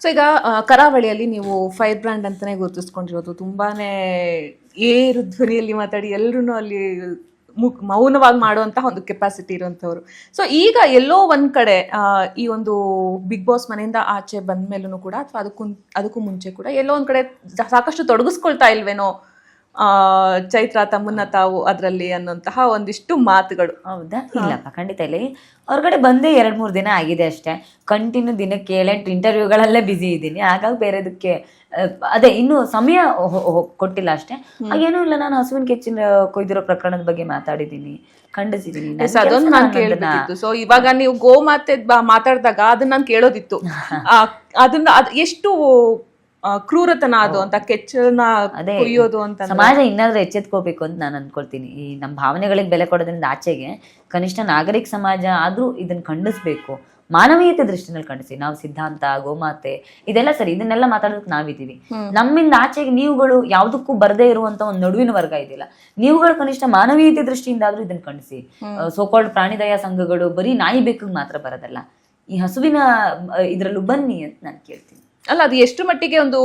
So ಈಗ ಕರಾವಳಿಯಲ್ಲಿ ನೀವು ಫೈರ್ ಬ್ರ್ಯಾಂಡ್ ಅಂತಾನೆ ಗುರುತಿಸ್ಕೊಂಡಿರೋದು, ತುಂಬಾನೇ ಏರು ಧ್ವನಿಯಲ್ಲಿ ಮಾತಾಡಿ ಎಲ್ಲರೂ ಅಲ್ಲಿ ಮೌನವಾಗಿ ಮಾಡುವಂತಹ ಒಂದು ಕೆಪಾಸಿಟಿ ಇರುವಂತವ್ರು. ಸೊ ಈಗ ಎಲ್ಲೋ ಒಂದ್ ಕಡೆ ಈ ಒಂದು ಬಿಗ್ ಬಾಸ್ ಮನೆಯಿಂದ ಆಚೆ ಬಂದ ಮೇಲೂ ಕೂಡ, ಅಥವಾ ಅದಕ್ಕೂ ಮುಂಚೆ ಕೂಡ ಎಲ್ಲೋ ಒಂದ್ ಕಡೆ ಸಾಕಷ್ಟು ತೊಡಗಿಸ್ಕೊಳ್ತಾ ಇಲ್ವೇನೋ ಚೈತ್ರ ತಮ್ಮನ್ನ ತಾವು ಅದರಲ್ಲಿ ಅನ್ನುವಂತಹ ಒಂದಿಷ್ಟು ಮಾತುಗಳು. ಹೌದಾ? ಇಲ್ಲಪ್ಪ, ಖಂಡಿತ ಇಲ್ಲ. ಹೊರಗಡೆ ಬಂದೇ 2-3 ದಿನ ಆಗಿದೆ ಅಷ್ಟೇ. ಕಂಟಿನ್ಯೂ ದಿನಕ್ಕೆ 7-8 ಇಂಟರ್ವ್ಯೂಗಳಲ್ಲೇ ಬ್ಯುಸಿ ಇದ್ದೀನಿ. ಹಾಗಾಗಿ ಬೇರೆದಕ್ಕೆ ಅದೇ ಇನ್ನೂ ಸಮಯ ಕೊಟ್ಟಿಲ್ಲ ಅಷ್ಟೇ. ಹಾಗೇನೂ ಇಲ್ಲ, ನಾನು ಹಸುವಿನ ಕೆಚ್ಚಿನ ಕೊಯ್ದಿರೋ ಪ್ರಕರಣದ ಬಗ್ಗೆ ಮಾತಾಡಿದ್ದೀನಿ, ಖಂಡಿಸಿದ್ದೀನಿ. ಅದೊಂದು ನಾನು ಕೇಳಬೇಕಿತ್ತು. ಸೊ ಇವಾಗ ನೀವು ಗೋಮಾತೆ ಮಾತಾಡಿದಾಗ ಅದನ್ನ ನಾನು ಕೇಳೋದಿತ್ತು, ಅದನ್ನ ಎಷ್ಟು ಕ್ರೂರತನ ಅದು ಅಂತ, ಕೆಚ್ಚನ ಕುಯ್ಯೋದು ಅಂತ. ಸಮಾಜ ಇನ್ನಾದ್ರೂ ಎಚ್ಚೆತ್ಕೋಬೇಕು ಅಂತ ನಾನು ಅನ್ಕೊಳ್ತೀನಿ. ಈ ನಮ್ಮ ಭಾವನೆಗಳಿಗೆ ಬೆಲೆ ಕೊಡೋದ್ರಿಂದ ಆಚೆಗೆ ಕನಿಷ್ಠ ನಾಗರಿಕ ಸಮಾಜ ಆದ್ರೂ ಇದನ್ನ ಖಂಡಿಸ್ಬೇಕು. ಮಾನವೀಯತೆ ದೃಷ್ಟಿನಲ್ಲಿ ಖಂಡಿಸಿ. ನಾವು ಸಿದ್ಧಾಂತ, ಗೋಮಾತೆ ಇದೆಲ್ಲ ಸರಿ, ಇದನ್ನೆಲ್ಲ ಮಾತಾಡೋದಕ್ಕೆ ನಾವಿದ್ದೀವಿ. ನಮ್ಮಿಂದ ಆಚೆಗೆ ನೀವುಗಳು ಯಾವುದಕ್ಕೂ ಬರದೇ ಇರುವಂತ ಒಂದು ನಡುವಿನ ವರ್ಗ ಇದೆಯಲ್ಲ, ನೀವುಗಳು ಕನಿಷ್ಠ ಮಾನವೀಯತೆ ದೃಷ್ಟಿಯಿಂದ ಆದ್ರೂ ಇದನ್ನ ಖಂಡಿಸಿ. ಸೋಕಾಲ್ಡ್ ಪ್ರಾಣಿದಯಾ ಸಂಘಗಳು ಬರೀ ನಾಯಿ ಬೇಕಿಗೆ ಮಾತ್ರ ಬರೋದಲ್ಲ, ಈ ಹಸುವಿನ ಇದ್ರಲ್ಲೂ ಬನ್ನಿ ಅಂತ ನಾನು ಕೇಳ್ತೀನಿ. ಅಲ್ಲ, ಅದು ಎಷ್ಟು ಮಟ್ಟಿಗೆ ಒಂದು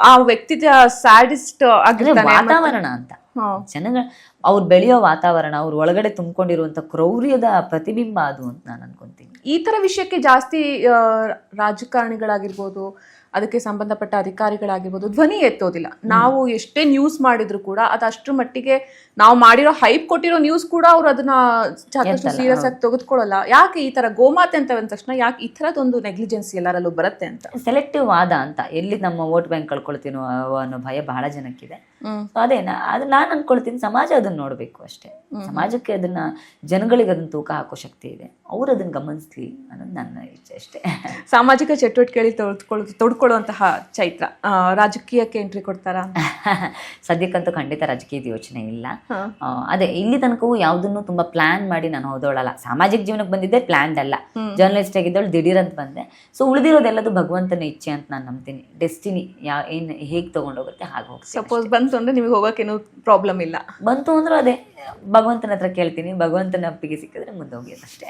ಆ ವ್ಯಕ್ತಿ ಸ್ಯಾಡಿಸ್ಟ್ ಆಗಿರ್ತಾನೆ, ವಾತಾವರಣ ಅಂತ, ಜನಗಳ ಅವ್ರು ಬೆಳೆಯೋ ವಾತಾವರಣ, ಅವ್ರ ಒಳಗಡೆ ತುಂಬಿಕೊಂಡಿರುವಂತ ಕ್ರೌರ್ಯದ ಪ್ರತಿಬಿಂಬ ಅದು ಅಂತ ನಾನು ಅನ್ಕೊಂತೀನಿ. ಈ ತರ ವಿಷಯಕ್ಕೆ ಜಾಸ್ತಿ ರಾಜಕಾರಣಿಗಳಾಗಿರ್ಬೋದು, ಅದಕ್ಕೆ ಸಂಬಂಧಪಟ್ಟ ಅಧಿಕಾರಿಗಳಾಗಿರ್ಬೋದು ಧ್ವನಿ ಎತ್ತೋದಿಲ್ಲ. ನಾವು ಎಷ್ಟೇ ನ್ಯೂಸ್ ಮಾಡಿದ್ರು ಕೂಡ ಅದು ಅಷ್ಟರ ಮಟ್ಟಿಗೆ, ನಾವು ಮಾಡಿರೋ ಹೈಪ್ ಕೊಟ್ಟಿರೋ ನ್ಯೂಸ್ ಕೂಡ ಅವ್ರು ಅದನ್ನ ಸಾಕಷ್ಟು ಸೀರಿಯಸ್ ಆಗಿ ತೆಗೆದುಕೊಳ್ಳಲ್ಲ. ಯಾಕೆ ಈ ತರ ಗೋಮಾತೆ ಅಂತ ಅಂದ ತಕ್ಷಣ ಯಾಕೆ ಈ ತರದೊಂದು ನೆಗ್ಲಿಜೆನ್ಸಿ ಎಲ್ಲರಲ್ಲೂ ಬರುತ್ತೆ ಅಂತ? ಸೆಲೆಕ್ಟಿವ್ ವಾದ ಅಂತ, ಎಲ್ಲಿ ನಮ್ಮ ವೋಟ್ ಬ್ಯಾಂಕ್ ಕಳ್ಕೊಳ್ತೀನೋ ಅನ್ನೋ ಭಯ ಬಹಳ ಜನಕ್ಕಿದೆ. ಅದೇನಾ, ಅದು ನಾನು ಅನ್ಕೊಳ್ತೀನಿ, ಸಮಾಜ ಅದನ್ನ ನೋಡ್ಬೇಕು ಅಷ್ಟೇ. ಸಮಾಜಕ್ಕೆ ಅದನ್ನ, ಜನಗಳಿಗೆ ಅದನ್ನ ತೂಕ ಹಾಕೋ ಶಕ್ತಿ ಇದೆ, ಅವ್ರು ಅದನ್ನ ಗಮನಿಸ್ಲಿ ಅನ್ನೋದು ನನ್ನ ಇಚ್ಛೆ ಅಷ್ಟೇ. ಸಾಮಾಜಿಕ ಚಟುವಟಿಕೆಗಳಿಗೆ ತೊಡ್ಕೊಳ್ಳುವಂತಹ ಚೈತ್ರ ರಾಜಕೀಯಕ್ಕೆ ಎಂಟ್ರಿ ಕೊಡ್ತಾರಾ? ಸದ್ಯಕ್ಕಂತೂ ಖಂಡಿತ ರಾಜಕೀಯದ ಯೋಚನೆ ಇಲ್ಲ. ಅದೇ ಇಲ್ಲಿ ತನಕವೂ ಯಾವ್ದನ್ನು ತುಂಬಾ ಪ್ಲಾನ್ ಮಾಡಿ ನಾನು ಹೋದೋಳಲ್ಲ. ಸಾಮಾಜಿಕ ಜೀವನಕ್ಕೆ ಬಂದಿದ್ದೆ ಪ್ಲಾನ್ಡ್ ಅಲ್ಲ, ಜರ್ನಲಿಸ್ಟ್ ಆಗಿದ್ದವಳು ದಿಢೀರ್ ಅಂತ ಬಂದೆ. ಸೊ ಉಳಿದಿರೋದೆಲ್ಲದು ಭಗವಂತನ ಇಚ್ಛೆ ಅಂತ ನಾನು ನಂಬ್ತೀನಿ. ಡೆಸ್ಟಿನಿ ಏನ್ ಹೇಗೆ ತಗೊಂಡೋಗುತ್ತೆ ಹಾಗೆ ಹೋಗ್ತೀನಿ. ಸಪೋಸ್ ಬಂತು ಅಂದ್ರೆ ನಿಮಗೆ ಹೋಗೋಕೇನು ಪ್ರಾಬ್ಲಮ್ ಇಲ್ಲ? ಬಂತು ಅಂದ್ರೆ ಅದೇ ಭಗವಂತನ ಹತ್ರ ಕೇಳ್ತೀನಿ, ಭಗವಂತನ ಒಪ್ಪಿಗೆ ಸಿಕ್ಕಿದ್ರೆ ಮುಂದೆ ಹೋಗಿ ಅಷ್ಟೇ.